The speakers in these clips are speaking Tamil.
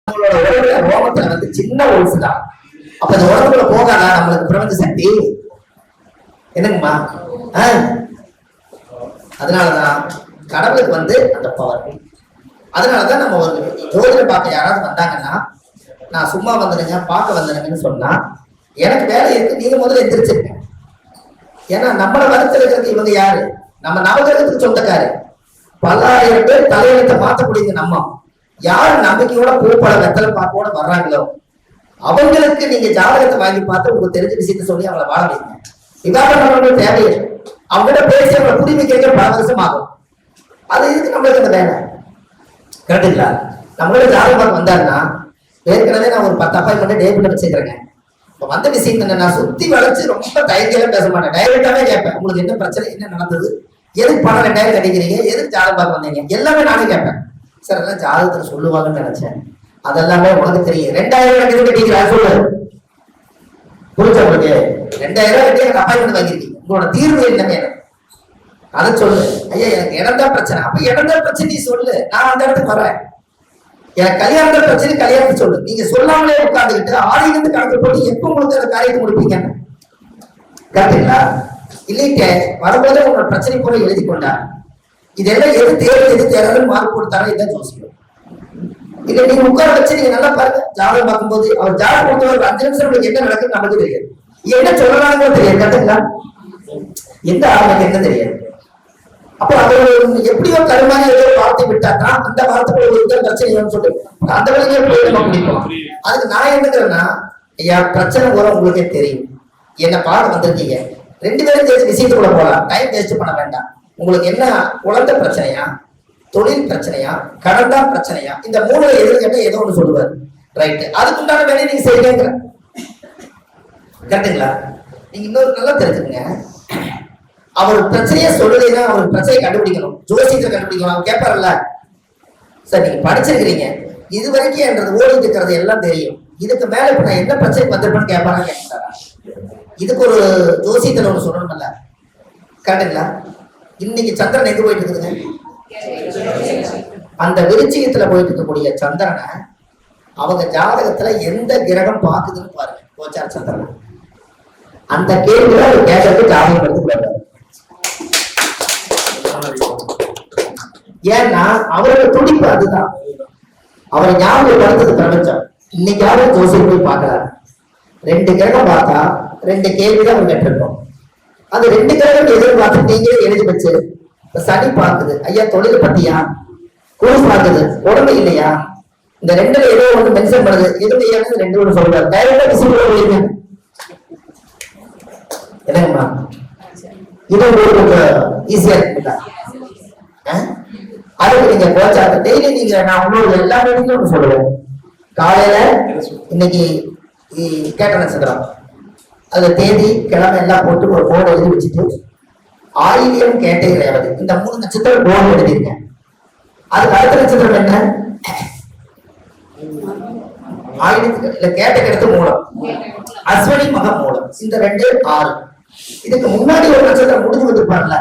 நம்மளோட உடம்புல ரோமத்துல வந்து சின்ன ஓல்ஸ் தான். அப்ப இந்த உடம்புல போகாதா நம்மளுக்கு பிரபஞ்ச சக்தி? என்னங்கம்மா? அதனாலதான் கடவுளுக்கு வந்து அந்த பவர். அதனாலதான் நம்ம ஒரு ஜோதிடம் பார்க்க யாராவது வந்தாங்கன்னா, நான் சும்மா வந்துடுங்க பார்க்க வந்துடுங்கன்னு சொன்னா, எனக்கு வேலை இருக்கு, நீங்க முதல்ல எந்திரிச்சிருங்க. ஏன்னா நம்மளை வருத்தலுக்கு இவங்க யாரு? நம்ம நவகிரகத்துக்கு சொந்தக்காரு. பல்லாயிரம் பேர் தலையெழுத்தை மாற்றக்கூடியது நம்ம. யாரு நம்பிக்கையோட பூப்பட வெத்தலை பார்க்கோட வர்றாங்களோ அவங்களுக்கு நீங்க ஜாதகத்தை வாங்கி பார்த்து உங்களுக்கு தெரிஞ்ச விஷயத்த சொல்லி அவங்களை வாழ வைங்க. விவாதம் தேவையில்லை. அவங்ககிட்ட பேசி அவங்களை புரிமை கேட்க பல வருஷம் ஆகும். அது இதுக்கு நம்மளுக்கு அந்த வேலை கரெக்டுங்களா? நம்மளோட ஜாதகம் வந்தாருன்னா ஏற்கனவே நான் ஒரு 10 அப்பாயின்மெண்ட் டேபிள் வச்சுக்கிறேங்க. இப்போ வந்த விஷயம் என்ன, நான் சுத்தி வளைச்சு ரொம்ப தைரியெல்லாம் பேச மாட்டேன். டைரக்டாவே கேட்பேன், உங்களுக்கு என்ன பிரச்சனை, என்ன நடந்தது, எதுக்கு பணம் 2000 கட்டிக்கிறீங்க, எதுக்கு ஜாதகம் பார்க்க வந்தீங்க, எல்லாமே நானே கேட்பேன். சார் எல்லாம் ஜாதகத்துல சொல்லுவாங்கன்னு நினைச்சேன், அதெல்லாமே உனக்கு தெரியும். 2000 கட்டிக்கிறா சொல்லு, புரிஞ்ச உங்களுக்கு? 2000 கட்டி எனக்கு அப்பாயின்மெண்ட் வாங்கிருக்கீங்க, உங்களோட தீர்வு என்ன அதை சொல்லு. ஐயா எனக்கு இடம் தான் பிரச்சனை. அப்ப இடம் தான் பிரச்சனை நீ சொல்லு, நான் அந்த இடத்துக்கு வரேன். எனக்கு கல்யாணம் பிரச்சனை, கல்யாணத்தை சொல்லு. நீங்க சொல்லாமலே உட்காந்துக்கிட்டு ஆடியிலிருந்து கணக்கு போட்டு எப்ப உங்களுக்கு அந்த காரியத்தை முடிப்பீங்க? கரெக்டுங்களா? இல்லைங்க வரும்போதே உங்களோட பிரச்சனை போல எழுதி கொண்டா இதெல்லாம் எது தேவை எது தேவைன்னு மார்க் கொடுத்தாரா இதான் யோசிக்கணும். இல்ல நீங்க உட்கார வச்சு நீங்க நல்லா பாருங்க, ஜாதகம் பார்க்கும்போது அவர் ஜாதகம் கொடுத்தவர் 5 நிமிஷம் உங்களுக்கு என்ன நடக்குன்னு நமக்கு தெரியாது, என்ன சொல்லலாம்னு தெரியாது. கரெக்டுங்களா? எந்த ஆளுக்கு என்ன தெரியாது. அப்போ அவர் எப்படியோ கருமாரி ஏதோ வார்த்தை விட்டாங்கன்னா அந்த வார்த்தைக்குள்ள ஒரு பிரச்சனை சொல்லி அந்த வழியிலே போய் நம்ம முடிப்போம். அதுக்கு நான் என்னங்கிறேன்னா, ஐயா பிரச்சனை வரும் உங்களுக்கே தெரியும், என்ன பார்க்க வந்திருக்கீங்க, 2 பேரும் சேர்த்து விஷயத்துக்குள்ள போகலாம், டைம் வேஸ்ட் பண்ண வேண்டாம். உங்களுக்கு என்ன குழந்தை பிரச்சனையா, தொழில் பிரச்சனையா, கடன் தான் பிரச்சனையா, இந்த 3 எதிர்த்து கேட்ட ஏதோ ஒண்ணு சொல்லுவாரு. ரைட், அதுக்குண்டான வேலையை நீங்க செய்யுங்க. கரெக்டுங்களா? நீங்க இன்னொரு நல்லா தெரிஞ்சுக்கங்க, அவர் பிரச்சனையை சொல்லுதுன்னா அவர் பிரச்சனையை கண்டுபிடிக்கணும், ஜோசியத்தை கண்டுபிடிக்கணும். அவர் கேட்பார்ல, சார் நீங்க படிச்சிருக்கிறீங்க, இது வரைக்கும் என்றது ஓடிட்டு இருக்கிறது எல்லாம் தெரியும், இதுக்கு மேல இப்ப நான் என்ன பிரச்சனைக்கு வந்திருப்பேன்னு கேட்பாரா கேட்பாரா? இதுக்கு ஒரு ஜோசியத்துல ஒண்ணு சொல்லணும்ல. கரெக்டுங்களா? இன்னைக்கு சந்திரன் எங்க போயிட்டு இருக்குதுங்க? அந்த விருச்சிகத்துல போயிட்டு இருக்கக்கூடிய சந்திரனை அவங்க ஜாதகத்துல எந்த கிரகம் பாக்குதுன்னு பாருங்க, கோச்சார சந்திரன். அந்த கேள்வியில அவர் கேட்கறதுக்கு ஜாதகம் எடுத்துக்கிறாரு. ஏன்னா அவரோட துடிப்பு அதுதான், அவரை ஞாபகப்படுத்துறது பிரபஞ்சம். இன்னைக்காவது ஜோசியம் போய் பார்க்கிறாரு, 2 கிரகம் பார்த்தா 2 கேள்விதான் அவர் கேட்டிருக்கோம். அது 2 கிரகம் எதிர்பார்த்து நீங்களே எழுதி வச்சு, சனி பார்க்குது ஐயா தொழில் பத்தியா, குரு பார்க்குது உடம்பு இல்லையா, இந்த 2ல ஏதோ ஒண்ணு மென்ஷன் பண்ணுது, எது 2 ஒண்ணு சொல்றாரு. டைரக்டா விஷயம் என்னங்கம்மா, இது உங்களுக்கு ஈஸியா இருக்குதா? அதுக்கு நீங்க கோச்சாட்டு டெய்லி நீங்க, நான் உங்களோட எல்லா வேலையும் ஒண்ணு சொல்லுவேன். காலையில இன்னைக்கு கேட்ட நட்சத்திரம், அது தேதி கிழமை எல்லாம் போட்டு ஒரு போர்டு எழுதி வச்சுட்டு, ஆயிலியம் கேட்டை ரேவதி இந்த 3 நட்சத்திரம் போர்டு எழுதிருக்கேன். அதுக்கு அடுத்த நட்சத்திரம் என்ன? ஆயிலத்துக்கு இல்ல கேட்டைக்கு அடுத்து மூலம், அஸ்வினி மகம் மூலம், இந்த 2 6. இதுக்கு முன்னாடி ஒரு நட்சத்திரம் முடிஞ்சு வந்திருப்பார்ல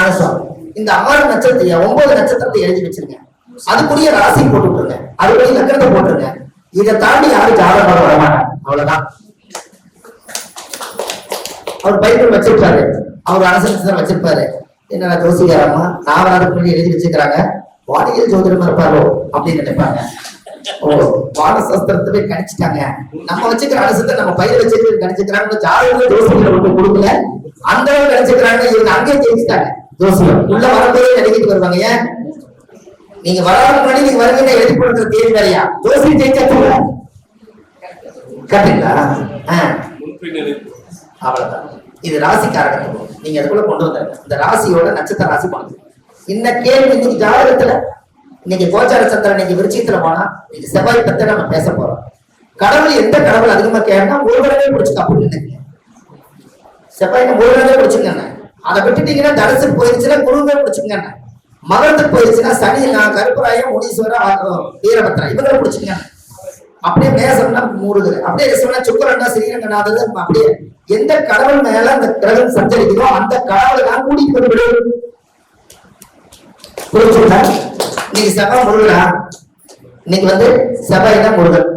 அனுஷம். இந்த 6 நட்சத்திரம் 9 நட்சத்திரத்தை எழுதி வச்சிருங்க, அதுக்குரிய ராசி போட்டு விட்டுருங்க, அதுக்குரிய நட்சத்திரத்தை போட்டுருங்க. இதை தாண்டி யாரும் ஜாதகம் வர மாட்டாங்க, அவ்வளவுதான். அவர் பைபிள் வச்சிருப்பாரு, அவர் அரசு நட்சத்திரம் வச்சிருப்பாரு. என்ன ஜோசிகாரம்மா நாவராதுக்கு எழுதி வச்சுக்கிறாங்க, வானியல் ஜோதிடமா இருப்பாரோ அப்படின்னு நினைப்பாங்க. ஓ வானசாஸ்திரத்தை கணிச்சுட்டாங்க, நம்ம வச்சுக்கிற அரசத்தை நம்ம பயிர் வச்சுக்கிறது கணிச்சுக்கிறாங்க. ஜாதகம் ஜோசிகளை மட்டும் கொடுக்கல, அந்த கணிச்சுக்கிறாங்க. இவங்க அங்கேயே ஜெயிச்சுட்டாங்க. ஜோசியம் உள்ள வரும்போதே நினைக்கிட்டு வருவாங்க. ஏன் நீங்க வராத முன்னாடி நீங்க வருவீங்க, எழுதி கொடுக்குற தேதி வேறையா? ஜோசியம் ஜெயிச்சாச்சுங்களா? கரெக்டுங்களா? அவ்வளவுதான். இது ராசிக்காரங்க, நீங்க அதுக்குள்ள கொண்டு வந்தாங்க. இந்த ராசியோட நட்சத்திர ராசி பண்ணுது. இந்த கேள்வி இன்னைக்கு ஜாதகத்துல, இன்னைக்கு கோச்சார சந்திரன் இன்னைக்கு விருச்சிகத்துல போனா, இன்னைக்கு செவ்வாய் பத்தி நம்ம பேச போறோம். கடவுள் எந்த கடவுள் அதிகமா கேட்டா முருகனவே பிடிச்சுக்க அப்படின்னு நினைக்கிறேன். செவ்வாய்க்கு முருகனவே பிடிச்சுங்க. அதை விட்டுட்டீங்கன்னா தனுசுக்கு போயிருச்சுன்னா குருவே பிடிச்சுங்க. மகரத்துக்கு போயிருச்சுன்னா சனி, கருப்பராயம், முனீஸ்வரர், வீரபத்ரா இவங்களை பிடிச்சுங்க. அப்படியே மேசம்னா முருகர், அப்படியே ரிசவனா சுக்கரன்னா ஸ்ரீரங்கநாதர். அப்படியே எந்த கடவுள் மேல அந்த கிரகம் சஞ்சரிக்கிறோ அந்த கடவுளை தான் கூட்டிட்டு வந்து புரிஞ்சுட்டா. நீங்க செவ்வாய் முருகனா இன்னைக்கு வந்து செவ்வாய்னா முருகன்.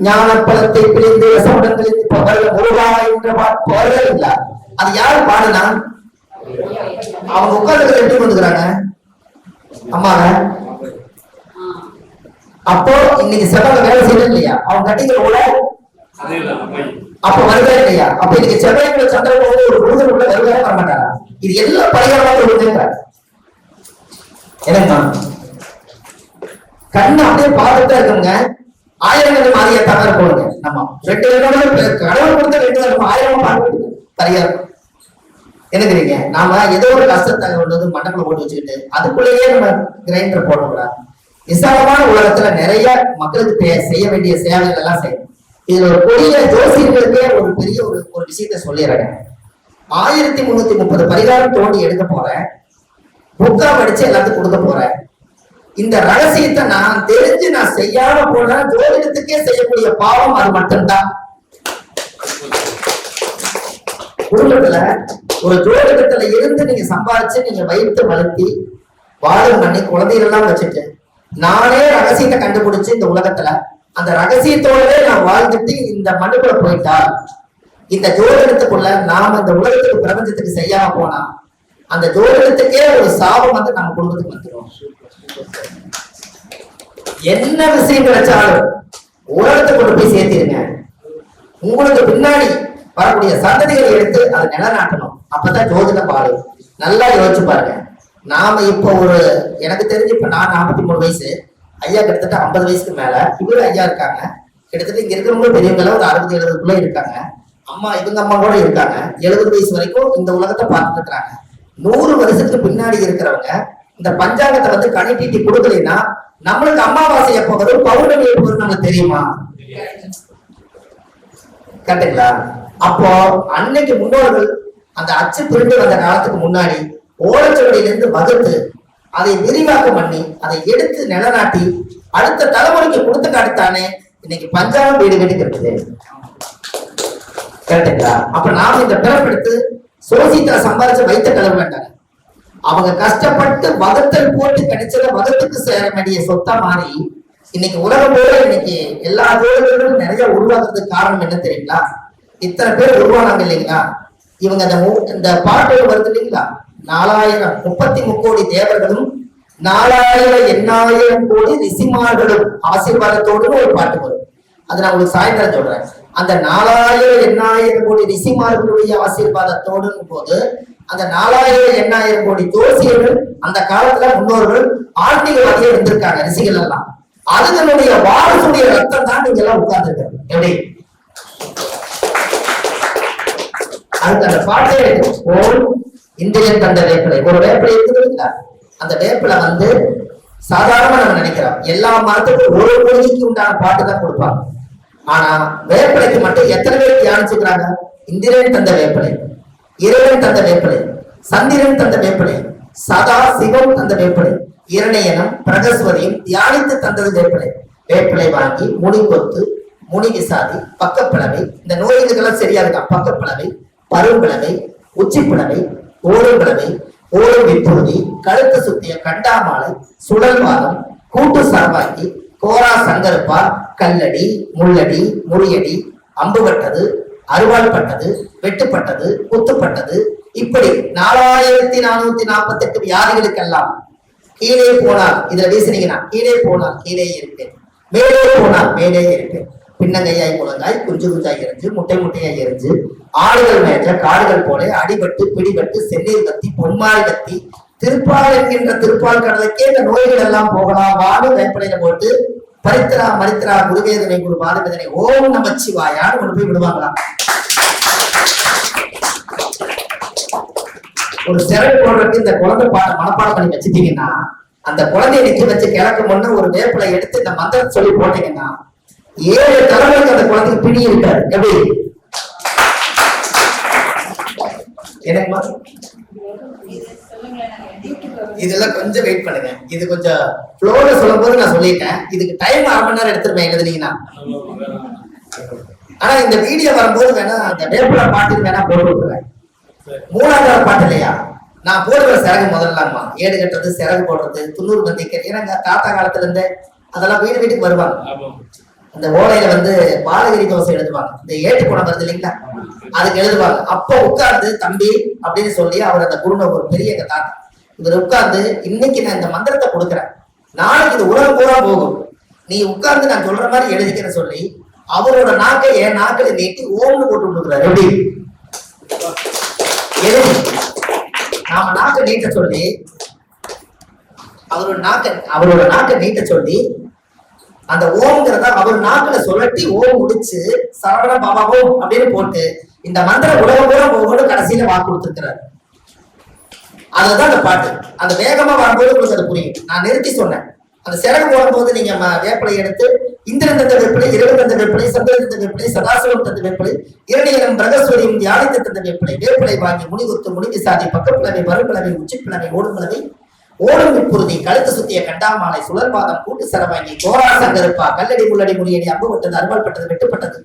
ஞானப்பழத்தை பிழிந்து ரசமுடன் பிழிந்து முருகா என்ற பாடல் இல்ல. அது யாரு பாடுனா? அவங்க உட்கார்ந்து எப்படி வந்துக்கிறாங்க அம்மாவ. அப்போ இன்னைக்கு செவ்வாய் வேலை செய்யறது இல்லையா? அவங்க கட்டிக்கிற உள்ள அப்ப வருவே இல்லையா? அப்ப இன்னைக்கு செவ்வாய்க்குள்ள சந்திரன் ஒரு முருகன் உள்ள வருவே வர மாட்டாரா? இது எல்லாம் பரிகாரமாக ஒரு என்னமா கண்ணு அப்படியே பார்த்துட்டா இருக்குங்க. 1000 மாறிய தவிர போடுங்க. நம்ம 2 கடவுள் கொடுத்த 2 1000 பார்க்க பரிகாரம் என்ன தெரியுங்க? நாம ஏதோ ஒரு கஷ்டத்தை கொண்டு மண்டக்குள்ள போட்டு வச்சுக்கிட்டு அதுக்குள்ளேயே நம்ம கிரைண்டர் போடக்கூடாது. விசாலமான உலகத்துல நிறைய மக்களுக்கு செய்ய வேண்டிய சேவைகள் எல்லாம் செய்யணும். இதுல ஒரு பெரிய ஜோசியர்களுக்கே ஒரு பெரிய ஒரு விஷயத்த சொல்லிடுறேன். 1330 பரிகாரம் தோண்டி எடுக்க போறேன். புக்கா படிச்சு எல்லாத்துக்கும் கொடுக்க போறேன். இந்த ரகசியத்தை நான் தெரிஞ்சு நான் செய்யாம போன ஜோதிடத்துக்கே செய்யக்கூடிய பாவம் அது மட்டும்தான். குடும்பத்துல ஒரு ஜோதிடத்துல இருந்து நீங்க சம்பாதிச்சு நீங்க வயிற்று வளர்த்தி வாழும் பண்ணி குழந்தைகள் எல்லாம் வச்சுட்டு நானே ரகசியத்தை கண்டுபிடிச்சு இந்த உலகத்துல அந்த ரகசியத்தோடவே நான் வாழ்ந்துட்டு இந்த மண்ணுக்குள்ள போயிட்டா இந்த ஜோதிடத்துக்குள்ள நாம இந்த உலகத்துக்கு பிரபஞ்சத்துக்கு செய்யாம போனா அந்த ஜோதிடத்துக்கே ஒரு சாபம் வந்து நம்ம குடும்பத்துக்கு வந்துடும். என்ன விஷயம் கிடைச்சாலும் உலகத்தை கொண்டு போய் சேர்த்திருங்க. உங்களுக்கு பின்னாடி வரக்கூடிய சந்ததிகளை எடுத்து அதை நிலநாட்டணும். அப்பதான் ஜோதிடம் பாடும். நல்லா யோசிச்சு பாருங்க. நாம இப்போ எனக்கு தெரிஞ்சு இப்ப நான் 43 வயசு, ஐயா கிட்டத்தட்ட 50 வயசுக்கு மேல. இவரு ஐயா இருக்காங்க கிட்டத்தட்ட இங்க இருக்கிறவங்க பெரியவங்க ஒரு 60-70 இருக்காங்க. அம்மா இவங்க அம்மா கூட இருக்காங்க. 70 வயசு வரைக்கும் இந்த உலகத்தை பார்த்துட்டு இருக்கிறாங்க. 100 வருஷத்துக்கு பின்னாடி இருக்கிறவங்க இந்த பஞ்சாங்கத்தை வந்து கணிட்டி கொடுக்கலைன்னா நம்மளுக்கு அமாவாசை எப்ப வரும் பௌர்ணமி எப்ப வரும் நம்மளுக்கு தெரியுமா? கரெக்டுங்களா? அப்போ அன்னைக்கு முன்னோர்கள் அந்த அச்சு பிரிண்டு வந்த காலத்துக்கு முன்னாடி ஓலைச்சுவடியிலிருந்து வகுத்து அதை விரிவாக்கம் பண்ணி அதை எடுத்து நிலநாட்டி அடுத்த தலைமுறைக்கு கொடுத்து காட்டுத்தானே இன்னைக்கு பஞ்சாங்கம் வீடு வீட்டுக்கு இருக்குது. கரெக்டுங்களா? அப்ப நாம இந்த பிறப்பெடுத்து சோசியத்துல சம்பாதிச்சு வைத்த கடவுள் வேண்டாங்க. அவங்க கஷ்டப்பட்டு வகுத்தல் போட்டு கிடைச்சத வகுத்துக்கு சேர வேண்டிய சொத்தா மாறி இன்னைக்கு உலகம் போல இன்னைக்கு எல்லா ஜோதிடர்களும் நிறைய உருவாக்குறதுக்கு காரணம் என்ன தெரியுங்களா? இத்தனை பேர் உருவானாங்க இல்லைங்களா? இவங்க இந்த பாட்டு வருது இல்லைங்களா? 4033 கோடி தேவர்களும் 4000 கோடி ரிஷிமார்களும் ஆசீர்வாதத்தோடு ஒரு பாட்டு வரும். அது நான் உங்களுக்கு சாயந்தரம் சொல்றேன். அந்த 4000 கோடி ரிஷிமார்களுடைய ஆசீர்வாதத்தோடு போது அந்த 4000 கோடி ஜோசியர்கள் அந்த காலத்துல முன்னோர்கள் ஆன்மீகவாதியா இருந்திருக்காங்க. ரிஷிகள் எல்லாம் அதுகளுடைய வாரசுடைய ரத்தம் தான் நீங்க எல்லாம் உட்கார்ந்து இருக்காங்க. எப்படி அதுக்கு அந்த பாட்டே ஓம் இந்திரியன் தந்த வேப்பிலை. ஒரு வேப்பிலை இருக்குதுங்களா? அந்த வேப்பிலை வந்து சாதாரணமா நம்ம நினைக்கிறோம் எல்லா மரத்துக்கும் ஒரு மூலிகைக்கு உண்டான பாட்டு தான் கொடுப்பாங்க. ஆனா வேப்பிலைக்கு மட்டும் எத்தனை பேர் தியானிச்சுக்கிறாங்க? இந்திரன் தந்த வேப்பிலை, இறைவன் தந்த வேப்பிலை, சந்திரன் தந்த வேப்பிலை, சதா சிவம் தந்த வேப்பிலை, இரணையனம் பிரகஸ்வதியும் தியானித்து தந்தது வேப்பிலை. வேப்பிலை வாங்கி முனி கொத்து, முனி விசாதி, பக்கப்பிளவை, இந்த நோய்களுக்கெல்லாம் சரியா இருக்கா? பக்கப்பிளவை, பரும்பிளவை, உச்சிப்பிளவை, ஓடும்பிளவை, ஓடு விற்பூதி, கழுத்து சுத்திய கண்டாமாலை, சுழல்வாதம், கூட்டு சரவாக்கி, கோரா சங்கருப்பா, கல்லடி, முள்ளடி, முறியடி, அம்புபட்டது, அறுவாள் பட்டது, வெட்டுப்பட்டது, குத்துப்பட்டது, இப்படி 4448 வியாதிகளுக்கெல்லாம் கீழே போனால் இதுல வீசினீங்கன்னா கீழே போனால் கீழே இருப்பேன், மேலே போனால் மேலே இருப்பேன், பின்னங்கையாய் முழங்காய் குஞ்சு குஞ்சாய் எரிஞ்சு முட்டை முட்டையாய் எரிஞ்சு ஆடுகள் மேற்ற காடுகள் போல அடிபட்டு பிடிபட்டு செந்நீர் கத்தி பொன்மாய் கத்தி திருப்பால் என்கின்ற திருப்பால் கடலுக்கே இந்த நோய்கள் எல்லாம் போகலாம். வாடு வேப்படையில போட்டு பரித்திரா மரித்திரா குருவேதனை குரு பாதவேதனை ஓம் நமச்சிவாயான்னு கொண்டு போய் விடுவாங்களாம். ஒரு சிறகு போடுறதுக்கு இந்த குழந்தை மனப்பாடம் பண்ணி வச்சுட்டீங்கன்னா அந்த குழந்தைய நிக்க வச்சு கிழக்கு முன்ன ஒரு வேப்பிலை எடுத்து இந்த மந்திரத்தை சொல்லி போட்டீங்கன்னா 7 தலைமுறைக்கு அந்த குழந்தைக்கு பிடி இருக்காது. எப்படி எனக்குமா? இதெல்லாம் கொஞ்சம் வெயிட் பண்ணுங்க. இது கொஞ்சம் ஃப்ளோல சொல்லும் போது நான் சொல்லிட்டேன். இதுக்கு டைம் 1/2 மணி நேரம் எடுத்துருப்பேன் எழுதுனீங்கன்னா. ஆனா இந்த வீடியோ வரும்போது வேணா அந்த வேப்பிலை பாட்டு வேணா போட்டு விட்டுருவேன். 3ஆவது பாட்டு இல்லையா? நான் போடுற சிறகு முதல்லாமா ஏடு கட்டுறது, சிறகு போடுறது, துண்ணூறு பந்திக்கிறது. ஏன்னா தாத்தா காலத்துல இருந்து அதெல்லாம் வீடு வீட்டுக்கு வருவாங்க. அந்த ஓலையில வந்து பாலகிரி தோசை எழுதுவாங்க, இந்த ஏட்டு குணம் வருது இல்லைங்களா, அதுக்கு எழுதுவாங்க. அப்ப உட்கார்ந்து தம்பி அப்படின்னு சொல்லி அவர் அந்த குருனை ஒரு பெரிய தாத்தா இவர் உட்கார்ந்து, இன்னைக்கு நான் இந்த மந்திரத்தை கொடுக்குறேன், நாளைக்கு இது உலகம் பூரா போகும், நீ உட்கார்ந்து நான் சொல்ற மாதிரி எழுதிக்கிறேன்னு சொல்லி அவரோட நாக்கை என் நாக்களை நீட்டி ஓம்னு போட்டு கொடுக்குறாரு. எப்படி எழுதி நாம நாக்கை நீட்ட சொல்லி அவரோட நாக்கை நீட்ட சொல்லி அந்த ஓம்ங்கிறத அவர் நாக்குல சொல்லட்டி ஓம் முடிச்சு சரவண பாபா ஓம் அப்படின்னு போட்டு இந்த மந்திர உலகம் பூரா போகணும்னு கடைசியில வாக்கு கொடுத்துருக்கிறாரு. அதுதான் அந்த பாட்டு. அந்த வேகமா வரும்போது உங்களுக்கு அது புரியும். நான் நிறுத்தி சொன்னேன். அந்த சிறகு போடும்போது நீங்க வேப்பிலை எடுத்து இந்திரன் தந்த வேப்பிலை, இரவு தந்த வேப்பிலை, சந்திரன் தந்த வேப்பிலை, சதாசிவம் தந்த வேப்பிலை, இரணியலம் பிரகஸ்வரியும் தியானித்து தந்த வேப்பிலை, வேப்பிலை வாங்கி முனிகுத்து முனிவி சாதி பக்கப்பிளவை மறுபிளவை உச்சிப்பிளவை ஓடும்பிளவை ஓடும் விப்புறுதி கழுத்து சுத்திய கண்டாமாலை சுழற்பாதம் கூட்டு சரவாங்கி கோரா சங்கருப்பா கல்லடி முள்ளடி முறியடி அம்பு விட்டது அறுவல்பட்டது வெட்டுப்பட்டது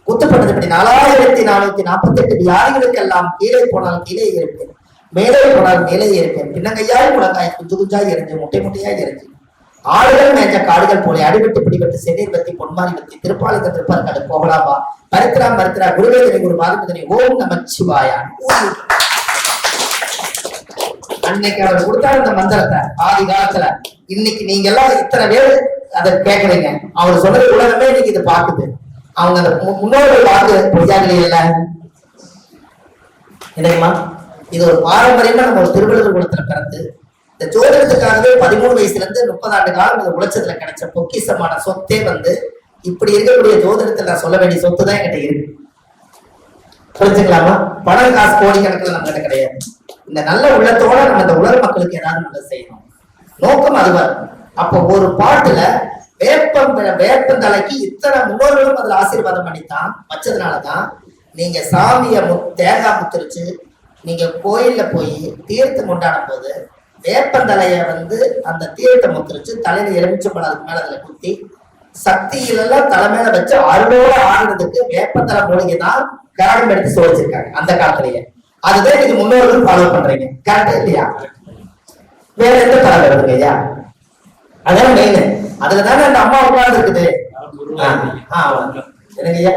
குத்துப்பட்டது இப்படி 4448 வியாதிகளுக்கெல்லாம் கீழே போனால் கீழே இருப்பேன், மேலே போனால் மேலே இருப்பேன், பின்னங்கையாய் முழங்காய் குஞ்சு குஞ்சாய் எரிஞ்சு முட்டை முட்டையாய் எரிஞ்சு ஆடுகள் மேஞ்ச காடுகள் போல அடிபட்டு பிடிபட்டு சென்னை பத்தி பொன்மாரி பத்தி திருப்பாலிக திருப்பார்காடு போகலாமா மருத்துரா மருத்துரா குருவேதனை ஒரு பாதுமதனை ஓம் நமச்சிவாயா. அன்னைக்கு அவர் கொடுத்தாரு அந்த மந்திரத்தை ஆதி காலத்துல. இன்னைக்கு நீங்க எல்லாம் இத்தனை பேர் அதை கேட்கறீங்க, அவர் சொன்னது உலகமே இன்னைக்கு இதை பாக்குது. அவங்க அந்த முன்னோர்கள் பார்த்து பொய்யாகலே இல்ல இல்லையம்மா. இது ஒரு பாரம்பரியமா நம்ம ஒரு திருவள்ளுவர் குலத்துல பிறந்து இந்த ஜோதிடத்துக்காகவே 13 வயசுல இருந்து 30 ஆண்டு காலம் இந்த உலகத்துல கிடைச்ச பொக்கிசமான சொத்தே வந்து இப்படி இருக்கக்கூடிய ஜோதிடத்துல நான் சொல்ல வேண்டிய சொத்து தான் என்கிட்ட இருக்கு. புரிஞ்சுக்கலாமா? பணம் காசு கோடிக்கணக்கில் நம்ம கிட்ட கிடையாது. இந்த நல்ல உள்ளத்தோட நம்ம இந்த உலக மக்களுக்கு ஏதாவது நல்லது செய்யணும், நோக்கம் அதுவா இருக்கும். அப்போ ஒரு பாட்டுல வேப்பந்தலைக்கு இத்தனை முன்னோர்களும் அதுல ஆசீர்வாதம் பண்ணித்தான் வச்சதுனாலதான் நீங்க சாமிய தேங்காய் முத்திரிச்சு நீங்க கோயில்ல போய் தீர்த்தம் கொண்டாடும் போது வேப்பந்தலைய வந்து அந்த தீர்த்தம் முத்திரிச்சு தலையில எலுமிச்சம்பழம் அதுக்கு மேல அதுல குத்தி சக்தியிலெல்லாம் தலைமையில வச்சு அருளோட ஆடுறதுக்கு வேப்பந்தலை மூலிகை தான் கரகம் எடுத்து சோதிச்சிருக்காங்க அந்த காலத்திலேயே. அதுதான் நீங்க முன்னோர்கள் ஃபாலோ பண்றீங்க, கரெக்டா இல்லையா? வேற எந்த தரம் வருதுங்க ஐயா? அதான் மெயின். அதுலதானே அந்த அம்மா உட்கார்ந்து இருக்குது. என்னங்க ஐயா?